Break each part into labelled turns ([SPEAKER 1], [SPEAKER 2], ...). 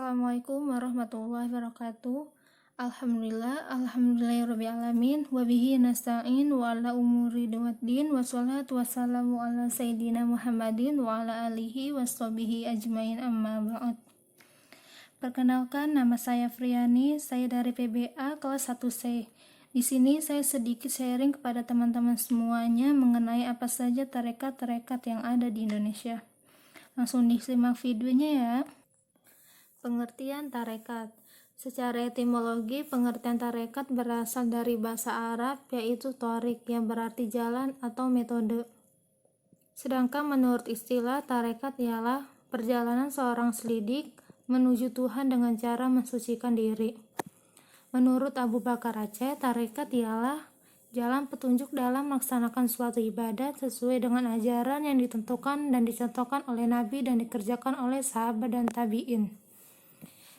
[SPEAKER 1] Assalamualaikum warahmatullahi wabarakatuh. Alhamdulillahirrabbilalamin. Wabihi nasta'in wa ala umuri duwaddin. Wassalatu wassalamu ala sayyidina Muhammadin wa ala alihi washabihi ajmain, amma ba'd. Perkenalkan, nama saya Friani, saya dari PBA kelas 1C. Di sini saya sedikit sharing kepada teman-teman semuanya mengenai apa saja tarekat-tarekat yang ada di Indonesia. Langsung disimak videonya ya. Pengertian tarekat. Secara etimologi, pengertian tarekat berasal dari bahasa Arab, yaitu tharik, yang berarti jalan atau metode. Sedangkan menurut istilah, tarekat ialah perjalanan seorang selidik menuju Tuhan dengan cara mensucikan diri. Menurut Abu Bakar Aceh, tarekat ialah jalan petunjuk dalam melaksanakan suatu ibadat sesuai dengan ajaran yang ditentukan dan dicontohkan oleh Nabi dan dikerjakan oleh sahabat dan tabi'in.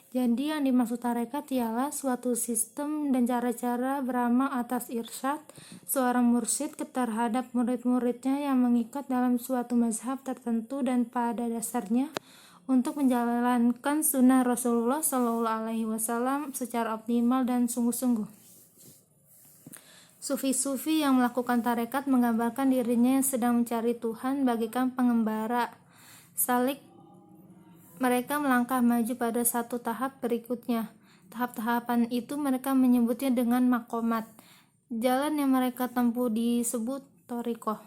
[SPEAKER 1] Jadi yang dimaksud tarekat ialah suatu sistem dan cara-cara beramal atas irsyad seorang mursyid terhadap murid-muridnya yang mengikat dalam suatu mazhab tertentu dan pada dasarnya untuk menjalankan sunnah Rasulullah SAW secara optimal dan sungguh-sungguh. Sufi-sufi yang melakukan tarekat menggambarkan dirinya yang sedang mencari Tuhan bagaikan pengembara salik. Mereka melangkah maju pada satu tahap berikutnya. Tahap-tahapan itu mereka menyebutnya dengan makomat. Jalan yang mereka tempuh disebut thariqah.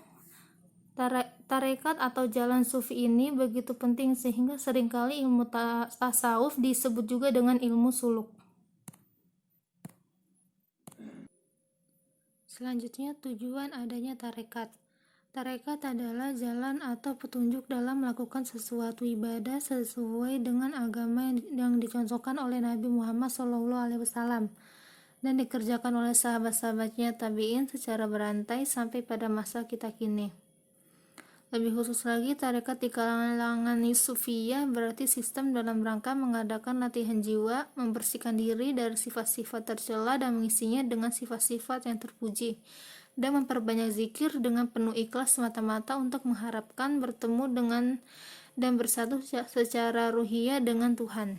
[SPEAKER 1] Tarekat atau jalan sufi ini begitu penting sehingga seringkali ilmu tasawuf disebut juga dengan ilmu suluk. Selanjutnya, tujuan adanya tarekat. Tarekat adalah jalan atau petunjuk dalam melakukan sesuatu ibadah sesuai dengan agama yang dicontohkan oleh Nabi Muhammad SAW dan dikerjakan oleh sahabat-sahabatnya tabi'in secara berantai sampai pada masa kita kini. Lebih khusus lagi, tarekat di kalangan Sufiyah berarti sistem dalam rangka mengadakan latihan jiwa, membersihkan diri dari sifat-sifat tercela dan mengisinya dengan sifat-sifat yang terpuji, dan memperbanyak zikir dengan penuh ikhlas semata-mata untuk mengharapkan bertemu dengan dan bersatu secara ruhiyah dengan Tuhan.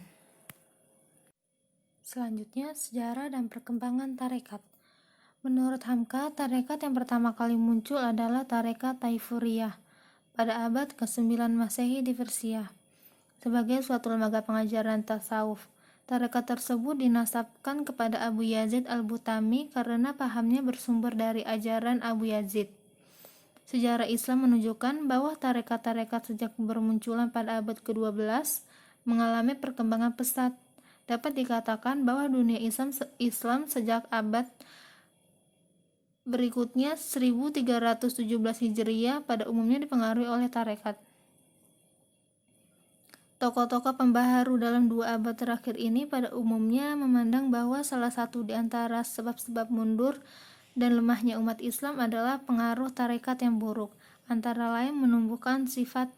[SPEAKER 1] Selanjutnya, sejarah dan perkembangan tarekat. Menurut Hamka, tarekat yang pertama kali muncul adalah tarekat Taifuriyah pada abad ke-9 Masehi di Persia sebagai suatu lembaga pengajaran tasawuf. Tarekat tersebut dinasabkan kepada Abu Yazid al-Butami karena pahamnya bersumber dari ajaran Abu Yazid. Sejarah Islam menunjukkan bahwa tarekat-tarekat sejak bermunculan pada abad ke-12 mengalami perkembangan pesat. Dapat dikatakan bahwa dunia Islam sejak abad berikutnya 1317 Hijriah pada umumnya dipengaruhi oleh tarekat. Tokoh-tokoh pembaharu dalam 2 abad terakhir ini pada umumnya memandang bahwa salah satu di antara sebab-sebab mundur dan lemahnya umat Islam adalah pengaruh tarekat yang buruk, antara lain menumbuhkan sifat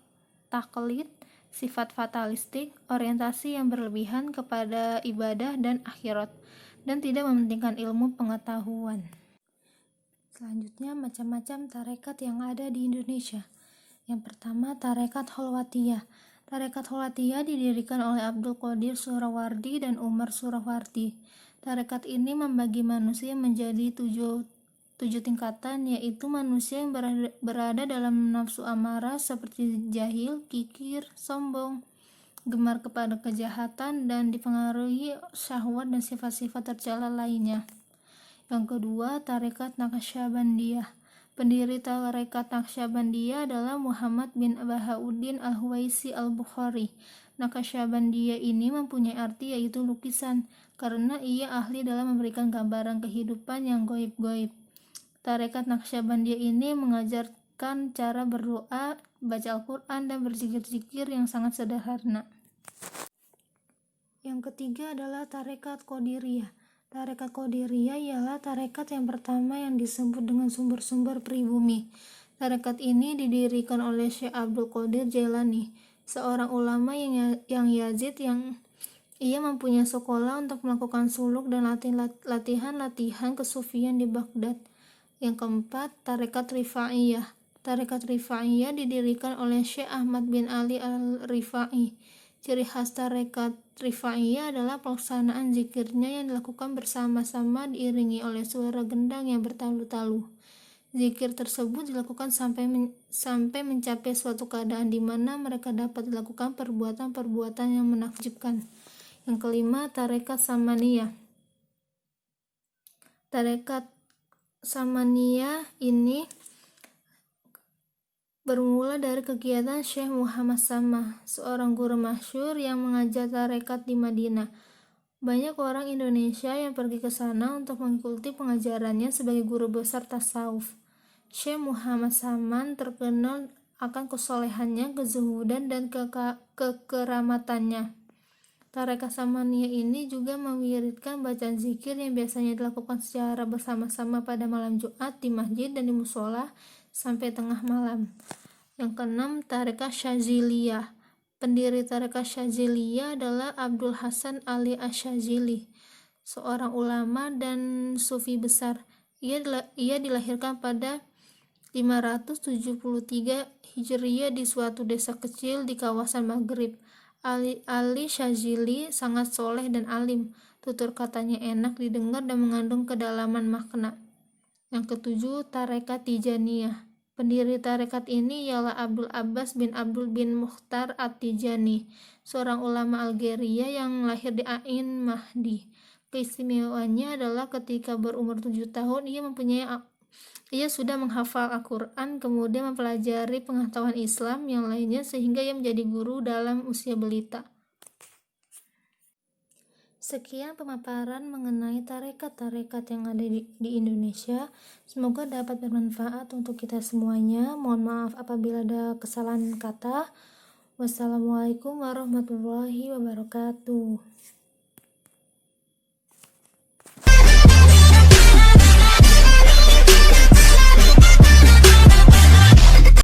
[SPEAKER 1] taklid, sifat fatalistik, orientasi yang berlebihan kepada ibadah dan akhirat, dan tidak mementingkan ilmu pengetahuan. Selanjutnya, macam-macam tarekat yang ada di Indonesia. Yang pertama, tarekat Khalwatiyah. Tarekat Khalwatiyah didirikan oleh Abdul Qadir Surawardi dan Umar Surawardi. Tarekat ini membagi manusia menjadi tujuh tingkatan, yaitu manusia yang berada dalam nafsu amarah seperti jahil, kikir, sombong, gemar kepada kejahatan, dan dipengaruhi syahwat dan sifat-sifat tercela lainnya. Yang kedua, tarekat Naqsyabandiyah. Pendiri tarekat Naqsyabandiyah adalah Muhammad bin Bahauddin Al-Huwaisi Al-Bukhari. Naqsyabandiyah ini mempunyai arti yaitu lukisan, karena ia ahli dalam memberikan gambaran kehidupan yang goib-goib. Tarekat Naqsyabandiyah ini mengajarkan cara berdoa, baca Al-Quran, dan berzikir-zikir yang sangat sederhana. Yang ketiga adalah tarekat Qadiriyah. Tarekat Qadiriyah ialah tarekat yang pertama yang disebut dengan sumber-sumber pribumi. Tarekat ini didirikan oleh Syekh Abdul Qadir Jailani, seorang ulama yang Yazid yang ia mempunyai sekolah untuk melakukan suluk dan latihan kesufian di Baghdad. Yang keempat, tarekat Rifa'iyah. Tarekat Rifa'iyah didirikan oleh Syekh Ahmad bin Ali al-Rifa'i, Ciri khas tarekat Rifaiyah adalah pelaksanaan zikirnya yang dilakukan bersama-sama diiringi oleh suara gendang yang bertalu-talu. Zikir tersebut dilakukan sampai mencapai suatu keadaan di mana mereka dapat dilakukan perbuatan-perbuatan yang menakjubkan. Yang kelima, tarekat Samaniyah. Tarekat Samaniyah ini bermula dari kegiatan Syekh Muhammad Samah, seorang guru masyhur yang mengajar tarekat di Madinah. Banyak orang Indonesia yang pergi ke sana untuk mengikuti pengajarannya sebagai guru besar tasawuf. Syekh Muhammad Saman terkenal akan kesolehannya, kezuhudan, dan kekeramatannya. Tarekat Samaniyah ini juga mewiridkan bacaan zikir yang biasanya dilakukan secara bersama-sama pada malam Jumat di masjid dan di musola sampai tengah malam. Yang keenam, tarekat Syaziliyah. Pendiri tarekat Syaziliyah adalah Abdul Hasan Ali Asy-Syazili, seorang ulama dan sufi besar. Ia dilahirkan pada 573 Hijriyah di suatu desa kecil di kawasan Maghrib. Ali Syazili sangat soleh dan alim. Tutur katanya enak didengar dan mengandung kedalaman makna. Yang ketujuh, tarekat Tijaniyah. Pendiri tarekat ini ialah Abdul Abbas bin Abdul bin Mukhtar At-Tijani, seorang ulama Algeria yang lahir di Ain Mahdi. Keistimewaannya adalah ketika berumur 7 tahun ia sudah menghafal Al-Quran, kemudian mempelajari pengetahuan Islam yang lainnya sehingga ia menjadi guru dalam usia belita. Sekian pemaparan mengenai tarekat-tarekat yang ada di Indonesia. Semoga dapat bermanfaat untuk kita semuanya. Mohon maaf apabila ada kesalahan kata. Wassalamualaikum warahmatullahi wabarakatuh.